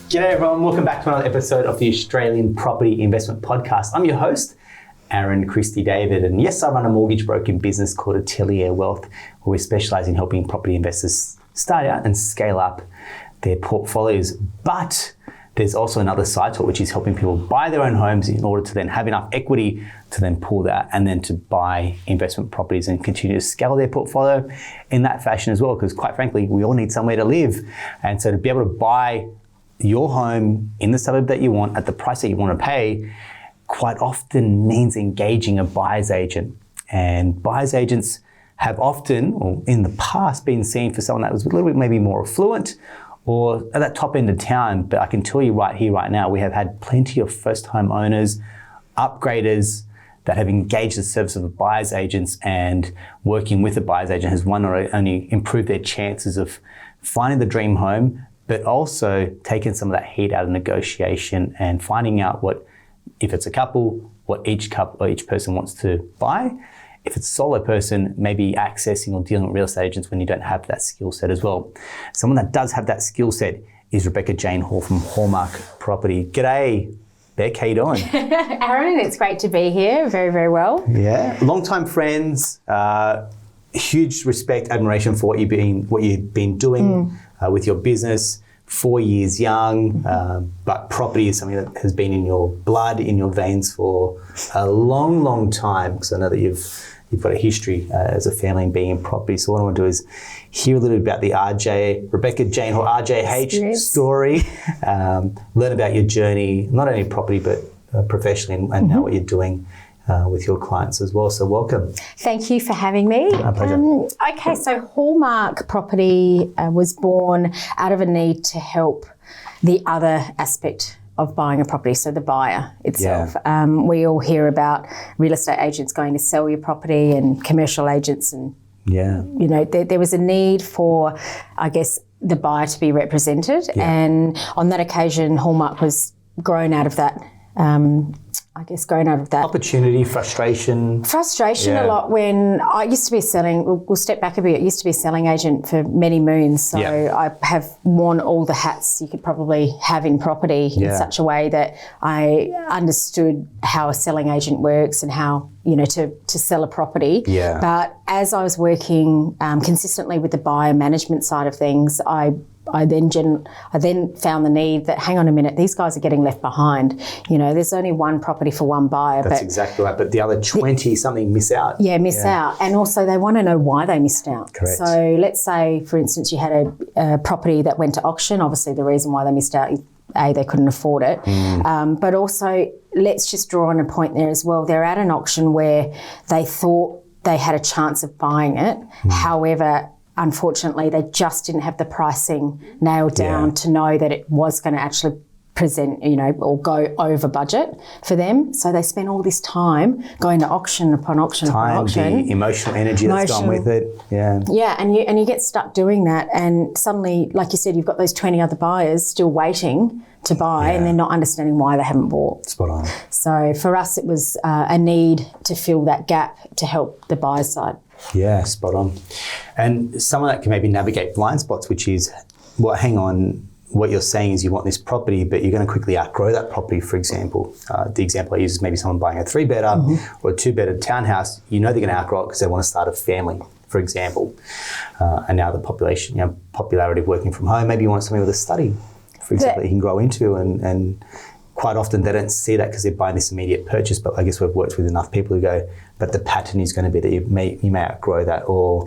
G'day everyone, welcome back to another episode of the Australian Property Investment Podcast. I'm your host, Aaron Christie David, and yes, I run a mortgage broking business called Atelier Wealth, where we specialise in helping property investors start out and scale up their portfolios. But there's also another side to it, which is helping people buy their own homes in order to then have enough equity to then pull that and then to buy investment properties and continue to scale their portfolio in that fashion as well, because quite frankly, we all need somewhere to live. And so to be able to buy your home in the suburb that you want at the price that you want to pay quite often means engaging a buyer's agent. And buyer's agents have often, or in the past, been seen for someone that was a little bit maybe more affluent or at that top end of town. But I can tell you right here, right now, we have had plenty of first-time owners, upgraders that have engaged the service of a buyer's agents, and working with a buyer's agent has not only improved their chances of finding the dream home, but also taking some of that heat out of negotiation and finding out what, if it's a couple, what each couple or each person wants to buy. If it's a solo person, maybe accessing or dealing with real estate agents when you don't have that skill set as well. Someone that does have that skill set is Rebecca Jane Hall from Hallmarq Property. G'day, Beck, how you doing? Aaron, it's great to be here. Very, very well. Yeah, long-time friends, huge respect, admiration for what you've been doing with your business. 4 years young, but property is something that has been in your blood, in your veins for a long, long time. Because I know that you've got a history as a family in being in property. So what I want to do is hear a little bit about the Rebecca Jane Hall RJH story, learn about your journey, not only in property but professionally, and now what you're doing with your clients as well. So welcome. Thank you for having me. My pleasure. Okay, so Hallmarq Property was born out of a need to help the other aspect of buying a property, so the buyer itself. Yeah. We all hear about real estate agents going to sell your property and commercial agents, and you know, there was a need for, I guess, the buyer to be represented. Yeah. And on that occasion, Hallmarq was grown out of that. Opportunity, frustration. A lot. When I used to be we'll step back a bit, I used to be a selling agent for many moons. So I have worn all the hats you could probably have in property in such a way that I understood how a selling agent works and how, you know, to sell a property. Yeah. But as I was working consistently with the buyer management side of things, I then found the need that, hang on a minute, these guys are getting left behind. You know, there's only one property for one buyer. That's exactly right. But the other 20-something miss out. Miss out. And also they want to know why they missed out. Correct. So let's say, for instance, you had a property that went to auction. Obviously the reason why they missed out is, A, they couldn't afford it. But also, let's just draw on a point there as well. They're at an auction where they thought they had a chance of buying it. However, unfortunately, they just didn't have the pricing nailed down to know that it was going to actually present, you know, or go over budget for them. So they spent all this time going to auction upon auction upon auction. The emotional energy that's gone with it. Yeah. Yeah, and you get stuck doing that, and suddenly, like you said, you've got those 20 other buyers still waiting to buy, and they're not understanding why they haven't bought. Spot on. So for us, it was a need to fill that gap to help the buyer side. Yeah, spot on. And someone that can maybe navigate blind spots, which is, well, hang on, what you're saying is you want this property, but you're going to quickly outgrow that property, for example. The example I use is maybe someone buying a 3-bedder or a 2-bedder townhouse. You know they're going to outgrow it because they want to start a family, for example. And now the population, popularity of working from home, maybe you want something with a study, for example, that you can grow into, and quite often they don't see that because they're buying this immediate purchase. But I guess we've worked with enough people who go, but the pattern is going to be that you may outgrow that, or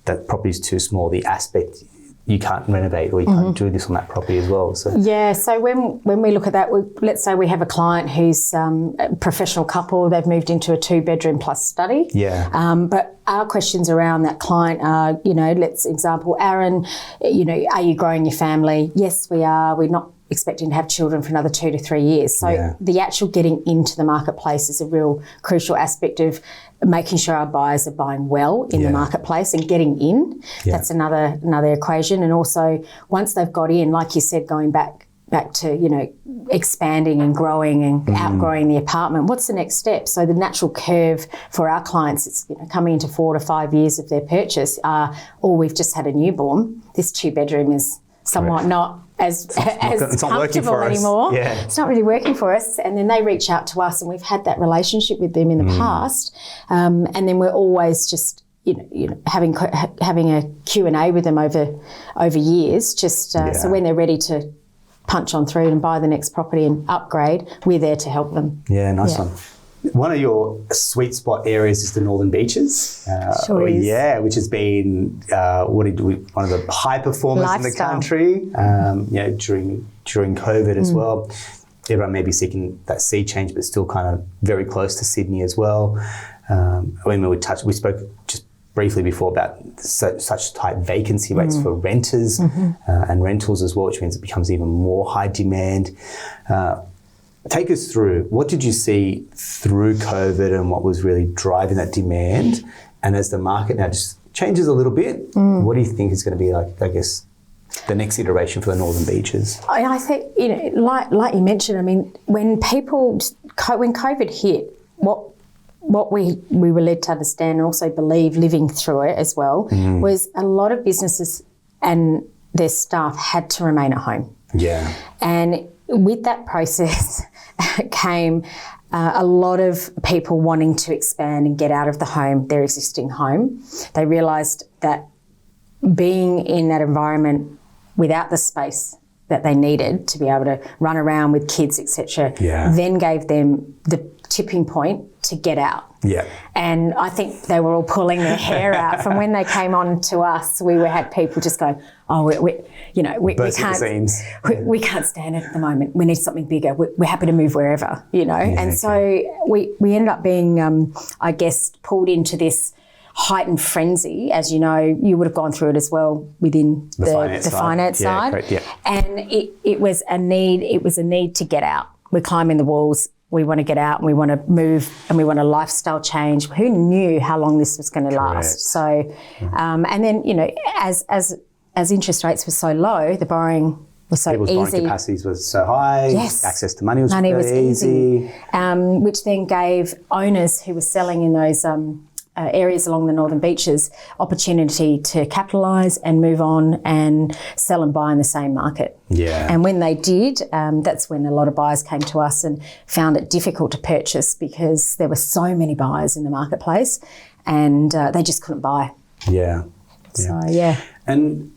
that property is too small. The aspect, you can't renovate, or you can't do this on that property as well. So so when we look at that, let's say we have a client who's a professional couple, they've moved into a 2-bedroom plus study. But our questions around that client are, you know, let's example, Aaron, you know, are you growing your family? Yes, we are. We're not expecting to have children for another 2 to 3 years. So the actual getting into the marketplace is a real crucial aspect of making sure our buyers are buying well in the marketplace and getting in. That's another equation. And also, once they've got in, like you said, going back to, you know, expanding and growing and outgrowing the apartment, what's the next step? So the natural curve for our clients, it's, you know, coming into 4 to 5 years of their purchase, we've just had a newborn. This 2-bedroom is somewhat not it's not working comfortable for us anymore. Yeah. It's not really working for us. And then they reach out to us, and we've had that relationship with them in the past. And then we're always just, having a Q&A with them over years, just so when they're ready to punch on through and buy the next property and upgrade, we're there to help them. Yeah, nice one. One of your sweet spot areas is the Northern Beaches. Sure is. Yeah, which has been one of the high performers in the country. During COVID as well. Everyone may be seeking that sea change, but still kind of very close to Sydney as well. We spoke just briefly before about such tight vacancy rates for renters and rentals as well, which means it becomes even more high demand. Take us through, what did you see through COVID and what was really driving that demand? And as the market now just changes a little bit, what do you think is going to be, the next iteration for the Northern Beaches? I think, like you mentioned, I mean, when COVID hit, what we were led to understand and also believe living through it as well was a lot of businesses and their staff had to remain at home. Yeah. And with that process came a lot of people wanting to expand and get out of their existing home. They realised that being in that environment without the space that they needed to be able to run around with kids, etc., then gave them the tipping point to get out. Yeah. And I think they were all pulling their hair out from when they came on to us. We had people just going, "Oh, we can't stand it at the moment. We need something bigger. We're happy to move wherever, So we ended up being, pulled into this heightened frenzy. As you know, you would have gone through it as well within the finance side. Correct, yeah. And it was a need. It was a need to get out. We're climbing the walls. We want to get out and we want to move and we want a lifestyle change. Who knew how long this was going to last? So, and then, as interest rates were so low, the borrowing was so People's easy. Borrowing capacities was so high. Yes. Access to money was easy. Which then gave owners who were selling in those areas along the Northern Beaches opportunity to capitalise and move on and sell and buy in the same market. Yeah. And when they did, that's when a lot of buyers came to us and found it difficult to purchase because there were so many buyers in the marketplace and they just couldn't buy. Yeah. So, yeah. And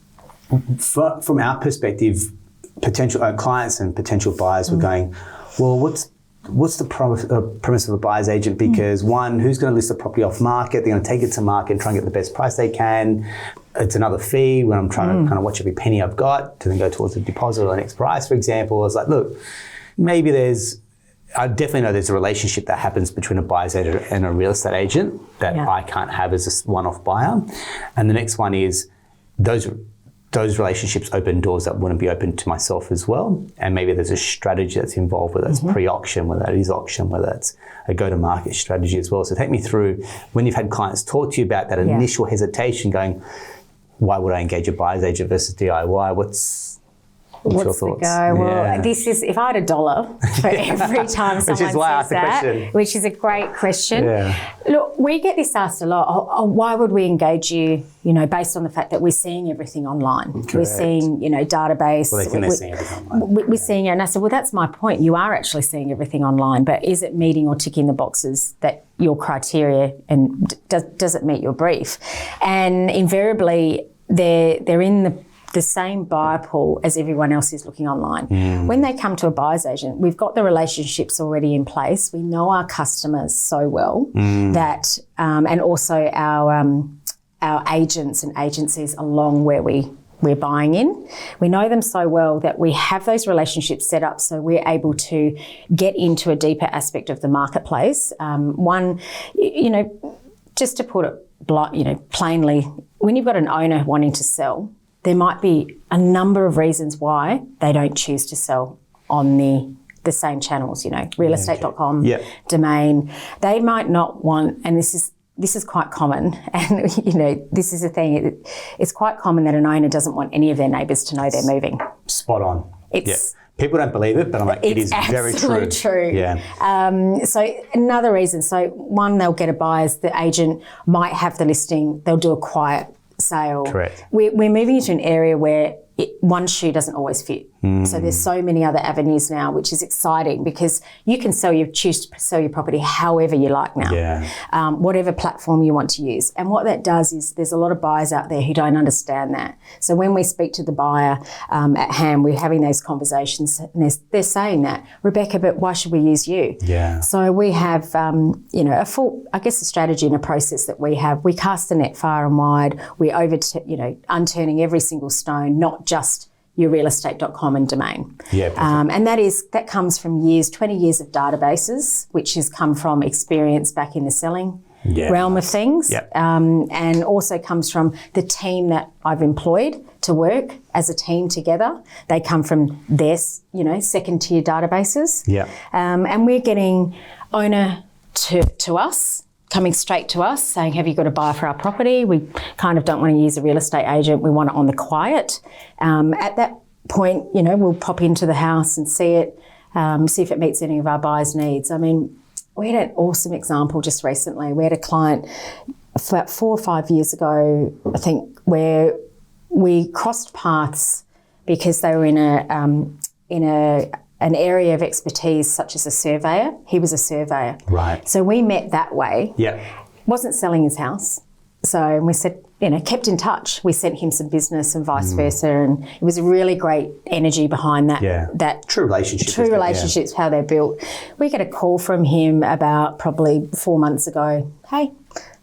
from our perspective, potential clients and potential buyers were going, well, what's the premise of a buyer's agent? Because one, who's going to list the property off market? They're going to take it to market and try and get the best price they can. It's another fee when I'm trying to kind of watch every penny I've got to then go towards a deposit or the next price, for example. I was like, look, maybe I definitely know there's a relationship that happens between a buyer's agent and a real estate agent that I can't have as a one-off buyer. And the next one is those relationships open doors that wouldn't be open to myself as well. And maybe there's a strategy that's involved, whether it's pre-auction, whether it is auction, whether it's a go-to-market strategy as well. So take me through when you've had clients talk to you about that initial hesitation going, why would I engage a buyer's agent versus DIY? What's your thoughts? Well, this is, if I had $1 for every time someone says that, which is a great question. Yeah. Look, we get this asked a lot. Oh, why would we engage you, based on the fact that we're seeing everything online. Correct. We're seeing, database. Well, they think they're seeing everything online. We're seeing it. And I said, well, that's my point. You are actually seeing everything online, but is it meeting or ticking the boxes that your criteria and does it meet your brief? And invariably, they're in the same buyer pool as everyone else is looking online. When they come to a buyer's agent, we've got the relationships already in place. We know our customers so well that, and also our agents and agencies along where we're buying in. We know them so well that we have those relationships set up so we're able to get into a deeper aspect of the marketplace. One, just to put it plainly, when you've got an owner wanting to sell, there might be a number of reasons why they don't choose to sell on the same channels, realestate.com, Domain. They might not want, and this is quite common, and this is the thing, it's quite common that an owner doesn't want any of their neighbours to know they're moving. Spot on. People don't believe it, but I'm like, it is very true. Yeah. So another reason, one, they'll get a buyer's, the agent might have the listing, they'll do a quiet sale. Correct. We're moving into an area where one shoe doesn't always fit. So there's so many other avenues now, which is exciting because you can choose to sell your property however you like now, whatever platform you want to use. And what that does is there's a lot of buyers out there who don't understand that. So when we speak to the buyer at hand, we're having those conversations and they're saying that, Rebecca, but why should we use you? Yeah. So we have, a full, a strategy and a process that we have. We cast the net far and wide. We unturning every single stone, not just your realestate.com and domain. Yeah. And that comes from 20 years of databases, which has come from experience back in the selling realm of things. Yep. And also comes from the team that I've employed to work as a team together. They come from their, second tier databases. Yeah. And we're getting owner to us, coming straight to us saying, have you got a buyer for our property? We kind of don't want to use a real estate agent. We want it on the quiet. At that point, we'll pop into the house and see it, see if it meets any of our buyers' needs. I mean, we had an awesome example just recently. We had a client about 4 or 5 years ago, I think, where we crossed paths because they were in an area of expertise such as a surveyor. He was a surveyor. Right. So we met that way. Yeah. Wasn't selling his house. So we said, kept in touch. We sent him some business and vice versa. And it was a really great energy behind that. Yeah. That true relationships. True relationships, how they're built. We get a call from him about probably 4 months ago. Hey,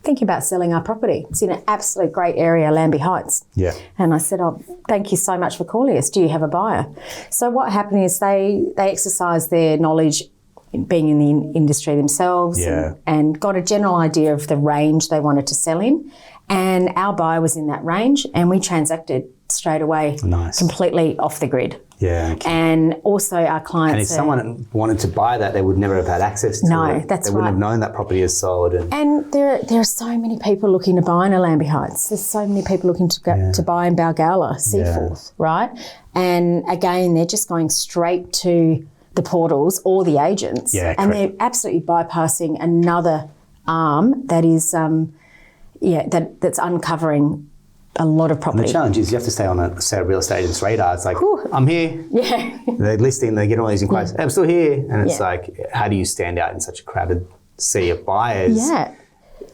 thinking about selling our property. It's in an absolute great area, Lambie Heights. Yeah. And I said, thank you so much for calling us. Do you have a buyer? So what happened is they exercised their knowledge in being in the industry themselves and got a general idea of the range they wanted to sell in. And our buyer was in that range and we transacted straight away. Nice. Completely off the grid. Yeah. Okay. And also our clients... And if someone wanted to buy that, they would never have had access to it. No, that's right. They wouldn't have known that property is sold. And there are so many people looking to buy in Lambie Heights. There's so many people looking to buy in Balgowlah, Seaforth, right? And again, they're just going straight to the portals or the agents. Yeah, and correct. they're absolutely bypassing another arm that is, that's uncovering a lot of property. And the challenge is you have to stay on a real estate agent's radar. It's like, I'm here. Yeah. They're listing, they get all these inquiries. Hey, I'm still here. And it's like, how do you stand out in such a crowded sea of buyers? Yeah.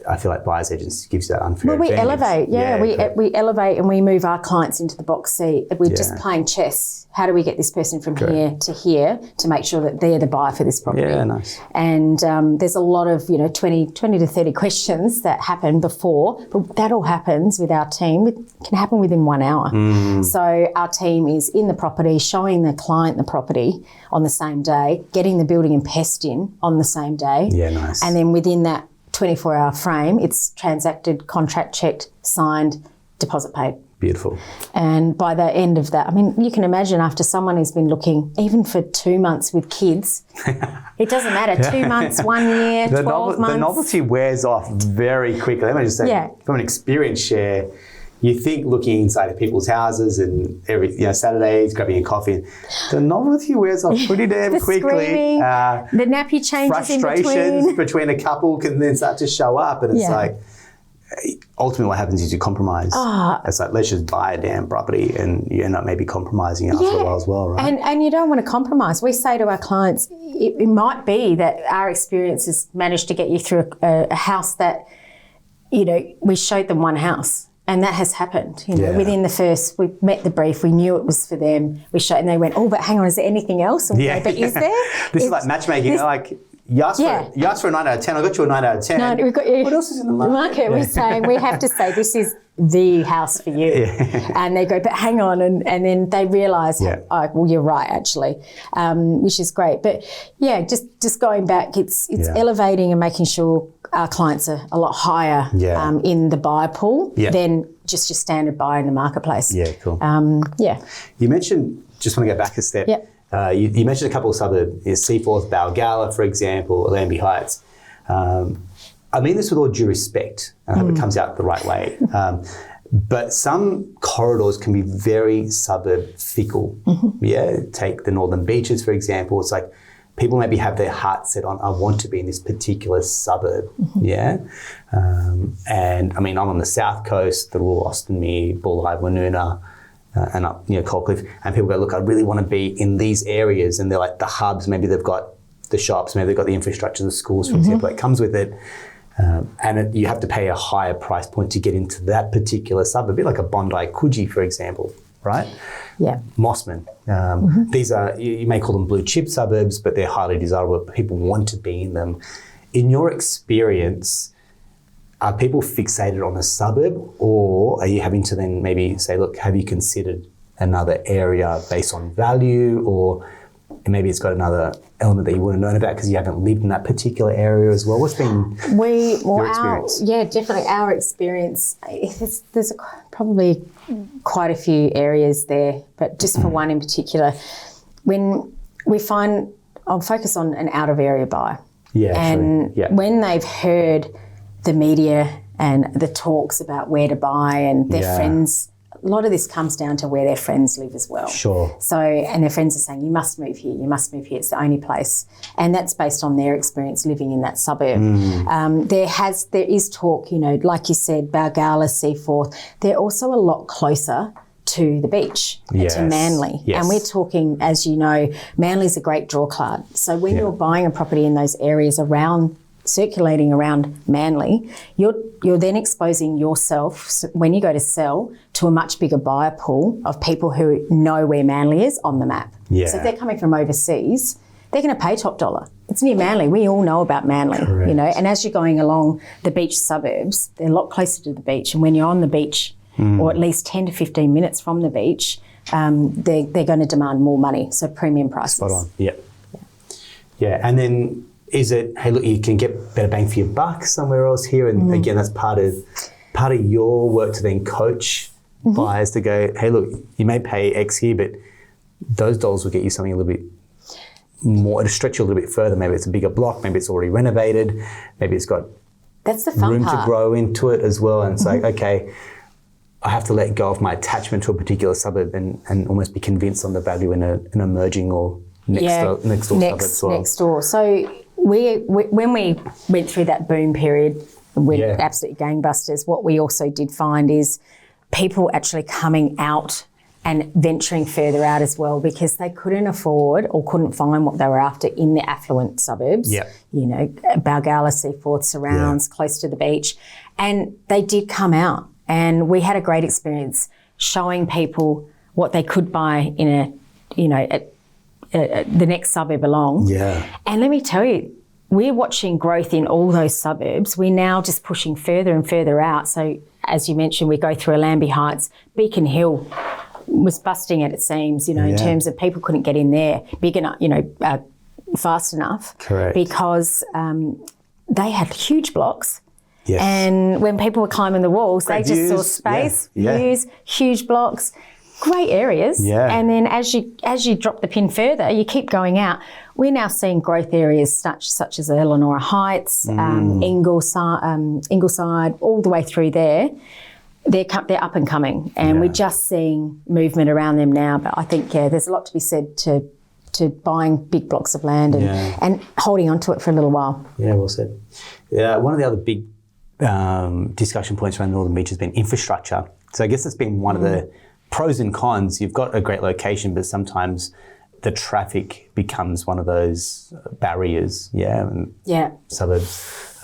I feel like buyers agents gives you that unfair Well, we advantage. elevate, we elevate and we move our clients into the box seat. We're just playing chess. How do we get this person from here to make sure that they're the buyer for this property? Yeah, nice. And there's a lot of, 20 to 30 questions that happen before, but that all happens with our team. It can happen within 1 hour. So our team is in the property, showing the client the property on the same day, getting the building and pest in on the same day. Yeah, nice. And then within that 24-hour frame, it's transacted, contract checked, signed, deposit paid. Beautiful. And by the end of that, I mean, you can imagine after someone who's been looking, even for 2 months with kids, it doesn't matter, 2 months, 1 year, 12 months. The novelty wears off very quickly. Let me just say, from an experience share, you think looking inside of people's houses and every Saturdays, grabbing a coffee, the novelty wears off pretty damn quickly. Screaming, the nappy changes in between. Frustrations between a couple can then start to show up, and it's like, ultimately what happens is you compromise. It's like, let's just buy a damn property, and you end up maybe compromising after a while as well, right? And you don't want to compromise. We say to our clients, it might be that our experience has managed to get you through a house that, we showed them one house. And that has happened, within the first, we met the brief, we knew it was for them. We showed, and they went, but hang on, is there anything else? And but is there? This is like matchmaking, you asked for a 9 out of 10, I got you a 9 out of 10. No, we've got you. What else is in the market? We're saying, we have to say, this is the house for you. And they go, but hang on, and then they realise, you're right, actually, which is great. But just going back, it's elevating and making sure our clients are a lot higher in the buyer pool than just your standard buyer in the marketplace. Yeah, cool. You mentioned, just want to go back a step, you mentioned a couple of suburbs, Seaforth, Balgowlah, for example, Lambie Heights. I mean this with all due respect, and I hope it comes out the right way. But some corridors can be very suburb fickle. Take the Northern Beaches, for example. It's like people maybe have their heart set on, I want to be in this particular suburb. And I mean, I'm on the south coast, the Royal Austinmere, Bulli, Woonona. and up, Cold Cliff, and people go, look, I really want to be in these areas, and they're like the hubs. Maybe they've got the shops, maybe they've got the infrastructure, the schools, for example, that comes with it. You have to pay a higher price point to get into that particular suburb, a bit like a Bondi Coogee, for example, right? Yeah. Mossman. These are, you may call them blue chip suburbs, but they're highly desirable. People want to be in them. In your experience, are people fixated on a suburb, or are you having to then maybe say, look, have you considered another area based on value, or maybe it's got another element that you wouldn't have known about because you haven't lived in that particular area as well? What's been your experience? Definitely our experience. There's probably quite a few areas there, but just for one in particular, when we find, I'll focus on an out of area buyer. When they've heard the media and the talks about where to buy and their friends, a lot of this comes down to where their friends live as well. Sure. So, and their friends are saying, you must move here, it's the only place. And that's based on their experience living in that suburb. There is talk, like you said, Balgowlah, Seaforth, they're also a lot closer to the beach, to Manly. Yes. And we're talking, as you know, Manly's a great draw card. So when you're buying a property in those areas circulating around Manly, you're then exposing yourself, when you go to sell, to a much bigger buyer pool of people who know where Manly is on the map. Yeah. So if they're coming from overseas, they're going to pay top dollar. It's near Manly. We all know about Manly, Correct. And as you're going along the beach suburbs, they're a lot closer to the beach. And when you're on the beach, or at least 10 to 15 minutes from the beach, they're going to demand more money, so premium prices. Spot on, yeah. And then is it, hey, look, you can get better bang for your buck somewhere else here? And again, that's part of your work to then coach buyers to go, hey, look, you may pay X here, but those dollars will get you something a little bit more, it'll stretch you a little bit further. Maybe it's a bigger block, maybe it's already renovated, maybe it's got that's the fun room part. To grow into it as well. And it's like, okay, I have to let go of my attachment to a particular suburb and almost be convinced on the value in an emerging or next door suburb as well. Next door. So when we went through that boom period with absolute gangbusters, what we also did find is people actually coming out and venturing further out as well because they couldn't afford or couldn't find what they were after in the affluent suburbs. Yep. Balgowlah, Seaforth, surrounds, close to the beach. And they did come out. And we had a great experience showing people what they could buy in the next suburb along. Yeah. And let me tell you, we're watching growth in all those suburbs. We're now just pushing further and further out. So as you mentioned, we go through Allambie Heights. Beacon Hill was busting at its seams, in terms of people couldn't get in there big enough, fast enough. Correct. Because they had huge blocks. Yes. And when people were climbing the walls, great they just saw space, views, huge blocks, great areas. Yeah. And then as you drop the pin further, you keep going out. We're now seeing growth areas such as Eleanor Heights, Ingleside, all the way through there. They're up and coming, and we're just seeing movement around them now. But I think there's a lot to be said to buying big blocks of land and holding on to it for a little while. Yeah, well said. Yeah, one of the other big discussion points around Northern Beach has been infrastructure. So I guess that's been one of the pros and cons. You've got a great location, but sometimes the traffic becomes one of those barriers. Suburbs.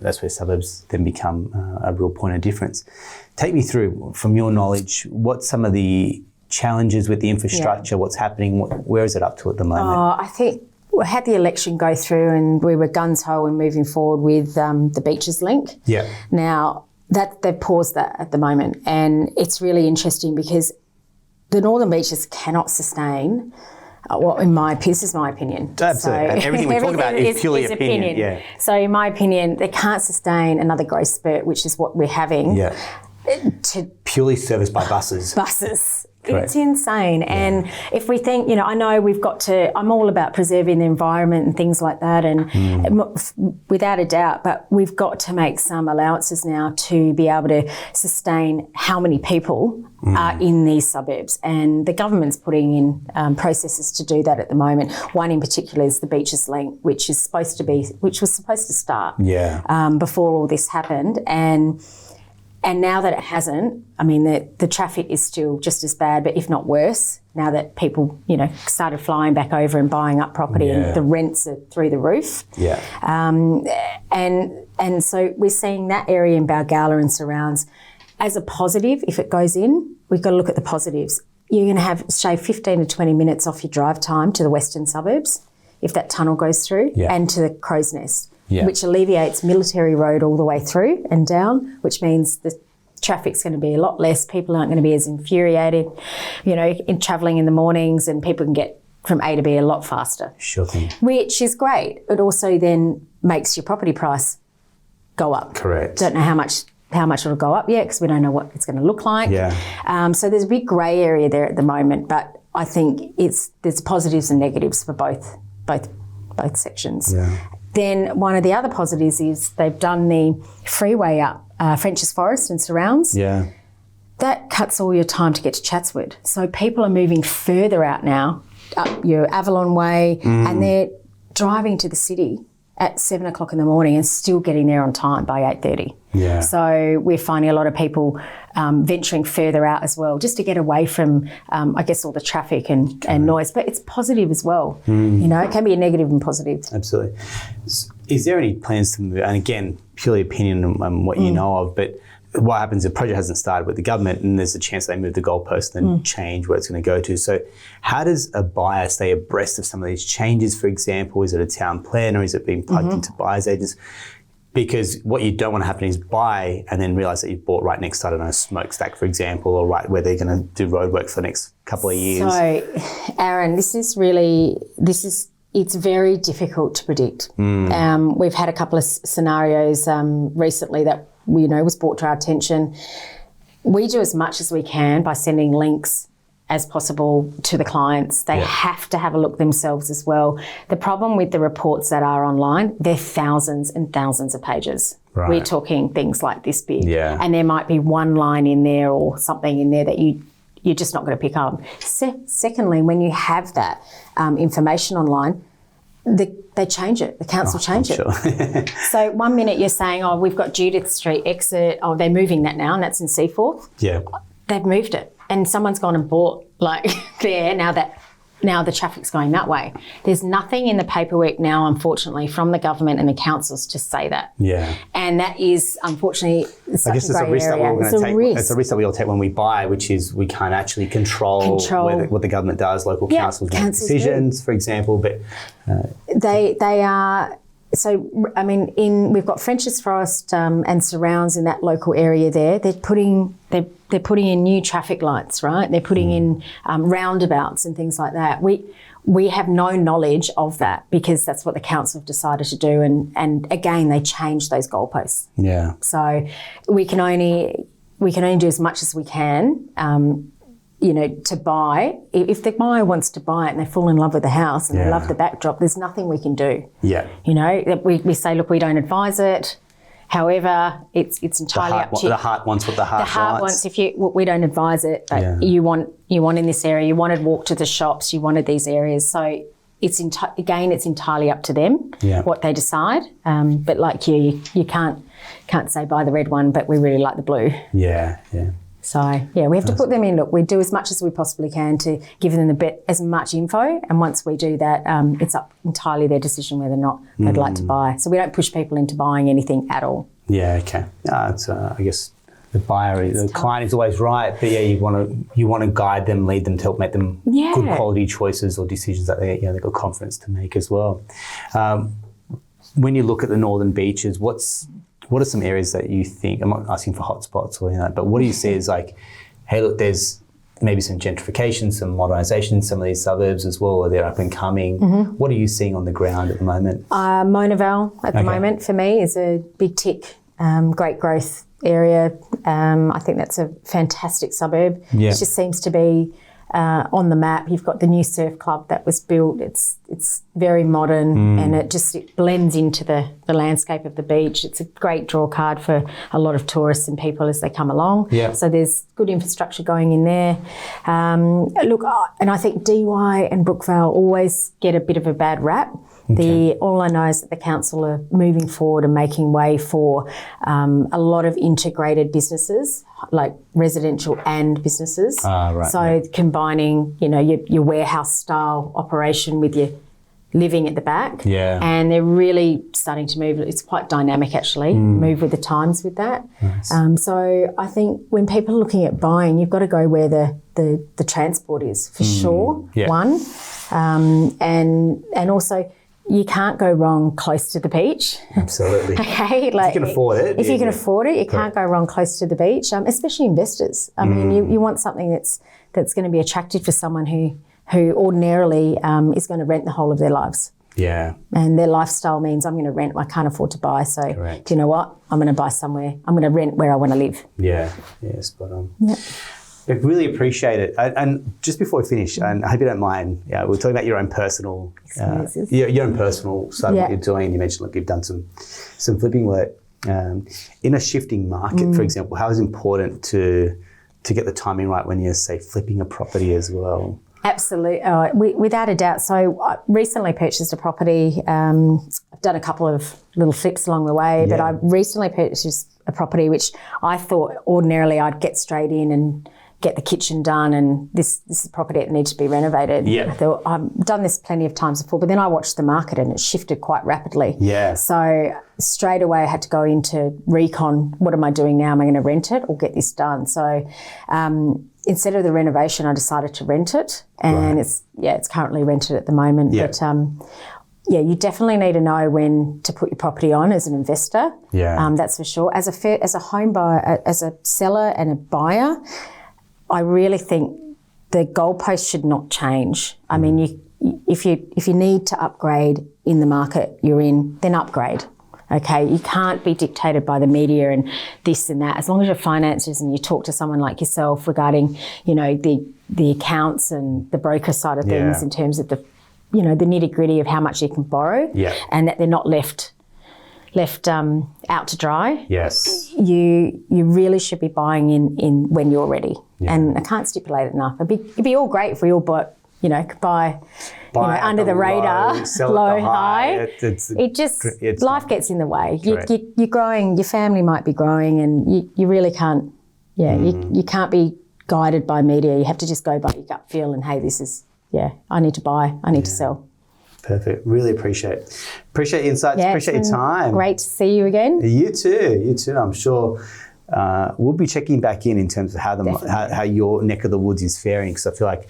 That's where suburbs then become a real point of difference. Take me through, from your knowledge, what's some of the challenges with the infrastructure? What's happening? Where is it up to at the moment? I think we had the election go through and we were guns-ho and moving forward with the Beaches Link. Yeah. Now, they've paused that at the moment, and it's really interesting because the Northern Beaches cannot sustain, this is my opinion. Absolutely. So, everything we talk about is purely opinion. Yeah. So in my opinion, they can't sustain another growth spurt, which is what we're having. Yeah. Purely serviced by buses. Correct. It's insane. Yeah. And if we think, I know I'm all about preserving the environment and things like that, and without a doubt, but we've got to make some allowances now to be able to sustain how many people are in these suburbs. And the government's putting in processes to do that at the moment. One in particular is the Beaches Link, which was supposed to start before all this happened. And And now that it hasn't, I mean, the traffic is still just as bad, but if not worse, now that people, started flying back over and buying up property and the rents are through the roof. Yeah. And so we're seeing that area in Balgowlah and surrounds as a positive. If it goes in, we've got to look at the positives. You're going to shave 15 to 20 minutes off your drive time to the western suburbs if that tunnel goes through, and to the Crow's Nest, which alleviates Military Road all the way through and down, which means the traffic's going to be a lot less. People aren't going to be as infuriated, in travelling in the mornings, and people can get from A to B a lot faster. Sure thing. Which is great. It also then makes your property price go up. Correct. Don't know how much it'll go up yet because we don't know what it's going to look like. Yeah. So there's a big grey area there at the moment, but I think there's positives and negatives for both sections. Yeah. Then one of the other positives is they've done the freeway up French's Forest and surrounds. Yeah. That cuts all your time to get to Chatswood. So people are moving further out now, up your Avalon Way, and they're driving to the city at 7 o'clock in the morning and still getting there on time by 8:30. Yeah. So we're finding a lot of people venturing further out as well, just to get away from, all the traffic and noise. But it's positive as well. It can be a negative and positive. Absolutely. Is there any plans to move? And again, purely opinion on what you know of, but what happens if the project hasn't started with the government and there's a chance they move the goalpost and change where it's going to go to? So how does a buyer stay abreast of some of these changes, for example? Is it a town plan or is it being plugged into buyer's agents? Because what you don't want to happen is buy and then realise that you've bought right next to, I don't know, a smokestack, for example, or right where they're going to do roadwork for the next couple of years. So, Aaron, it's very difficult to predict. We've had a couple of scenarios recently that was brought to our attention. We do as much as we can by sending links as possible to the clients. They have to have a look themselves as well. The problem with the reports that are online, they're thousands and thousands of pages. Right. We're talking things like this big. Yeah. And there might be one line in there or something in there that you're just not going to pick up. Secondly, when you have that information online, they change it. The council change it. Sure. So 1 minute you're saying, we've got Judith Street exit. They're moving that now, and that's in Seaforth. Yeah. They've moved it. And someone's gone and bought there now the traffic's going that way. There's nothing in the paperwork now, unfortunately, from the government and the councils to say that. Yeah. And that is, unfortunately, such I guess it's a risk that we're all going to take. It's a risk that we all take when we buy, which is we can't actually control what the government does. Local councils make decisions, for example, but they are. So, I mean, we've got French's Forest and surrounds in that local area there. They're putting in new traffic lights, right? They're putting in roundabouts and things like that. We have no knowledge of that because that's what the council have decided to do. And again, they changed those goalposts. Yeah. So we can only do as much as we can. To buy. If the buyer wants to buy it and they fall in love with the house and they love the backdrop, there's nothing we can do. Yeah. We say, look, we don't advise it. However, it's entirely up to you. The heart wants what the heart wants. We don't advise it. But you want in this area, you wanted walk to the shops, you wanted these areas. So it's entirely up to them what they decide. But like you can't say buy the red one, but we really like the blue. Yeah, yeah. So, we have to put them in. Look, we do as much as we possibly can to give them as much info. And once we do that, it's up entirely their decision whether or not they'd like to buy. So we don't push people into buying anything at all. Yeah, okay. It's, I guess the client is always right. But, you want to guide them, lead them to help make them good quality choices or decisions that they've got confidence to make as well. When you look at the northern beaches, what are some areas that you think, I'm not asking for hotspots or anything like that, but what do you see as hey, look, there's maybe some gentrification, some modernisation in some of these suburbs as well, or they're up and coming. What are you seeing on the ground at the moment? Mona Vale at the moment for me is a big tick, great growth area. I think that's a fantastic suburb. Yeah. It just seems to be on the map. You've got the new surf club that was built. It's very modern and it blends into the the landscape of the beach. It's a great draw card for a lot of tourists and people as they come along. Yeah. So there's good infrastructure going in there. And I think DY and Brookvale always get a bit of a bad rap. Okay. All I know is that the council are moving forward and making way for a lot of integrated businesses, like residential and businesses. Right. So combining, your warehouse style operation with your living at the back. Yeah. And they're really starting to move. It's quite dynamic, actually, move with the times with that. Nice. So I think when people are looking at buying, you've got to go where the transport is, for sure, one. And also, you can't go wrong close to the beach. Absolutely. Okay, if you can afford it. If you can afford it, you can't go wrong close to the beach. Especially investors. I mean, you want something that's going to be attractive for someone who ordinarily is going to rent the whole of their lives. Yeah. And their lifestyle means I'm going to rent. I can't afford to buy. So Correct. Do you know what? I'm going to buy somewhere. I'm going to rent where I want to live. Yeah. Yeah. Spot on. Yeah. I really appreciate it. And just before we finish, and I hope you don't mind, we're talking about your own personal, your own personal side of what you're doing. You mentioned, look, you've done some flipping work. In a shifting market, for example, how is it important to get the timing right when you're, say, flipping a property as well? Absolutely, without a doubt. So I recently purchased a property. I've done a couple of little flips along the way, but I recently purchased a property which I thought ordinarily I'd get straight in and get the kitchen done, and this is a property that needs to be renovated. Yeah. I thought, I've done this plenty of times before, but then I watched the market and it shifted quite rapidly. Yeah. So straight away I had to go into recon. What am I doing now? Am I going to rent it or get this done? So instead of the renovation, I decided to rent it, and it's currently rented at the moment. Yeah. But you definitely need to know when to put your property on as an investor. Yeah. That's for sure. As a home buyer, as a seller and a buyer, I really think the goalpost should not change. I mean, if you need to upgrade in the market you're in, then upgrade. Okay, you can't be dictated by the media and this and that. As long as your finances and you talk to someone like yourself regarding, the accounts and the broker side of things in terms of the nitty gritty of how much you can borrow, and that they're not left out to dry. Yes. You really should be buying in when you're ready. Yeah. And I can't stipulate it enough. It'd be all great if we all could buy under the radar, low, high. Life gets in the way. You're growing, your family might be growing, and you really can't, you can't be guided by media. You have to just go by your gut feel and, hey, this is, I need to buy, I need to sell. Perfect. Really appreciate your insights. Appreciate your time. Great to see you again. You too. I'm sure we'll be checking back in terms of how your neck of the woods is faring, because I feel like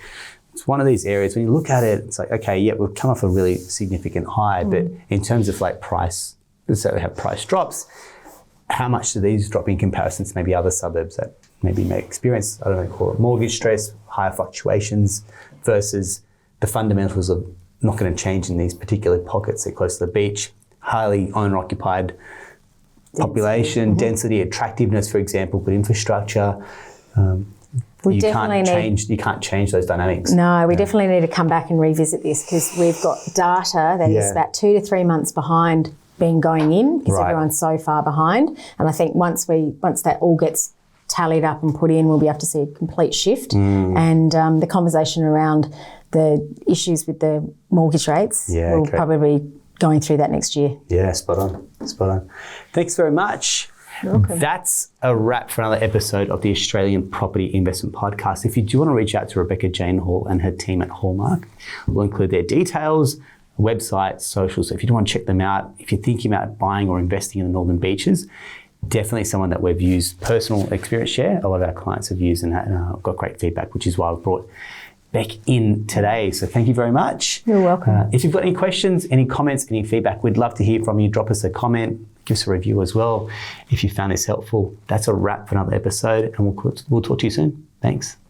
it's one of these areas when you look at it, it's like, okay, we've come off a really significant high, but in terms of like price, so we have price drops, how much do these drop in comparison to maybe other suburbs that maybe may experience, I don't know, call it mortgage stress, higher fluctuations, versus the fundamentals of not going to change in these particular pockets. They're close to the beach, highly owner-occupied population, density, attractiveness, for example, but infrastructure. You can't change those dynamics. No, we definitely need to come back and revisit this, because we've got data that is about 2 to 3 months behind being going in, because everyone's so far behind. And I think once that all gets tallied up and put in, we'll be able to see a complete shift. And the conversation around the issues with the mortgage rates will probably be going through that next year. Yeah, spot on. Thanks very much. Okay. That's a wrap for another episode of the Australian Property Investment Podcast. If you do want to reach out to Rebecca Jane Hall and her team at Hallmarq, we'll include their details, website, socials. So if you do want to check them out, if you're thinking about buying or investing in the Northern Beaches, definitely someone that we've used personal experience share. A lot of our clients have used and got great feedback, which is why I've brought Beck in today. So thank you very much. You're welcome. If you've got any questions, any comments, any feedback, we'd love to hear from you. Drop us a comment, give us a review as well if you found this helpful. That's a wrap for another episode, and we'll talk to you soon. Thanks.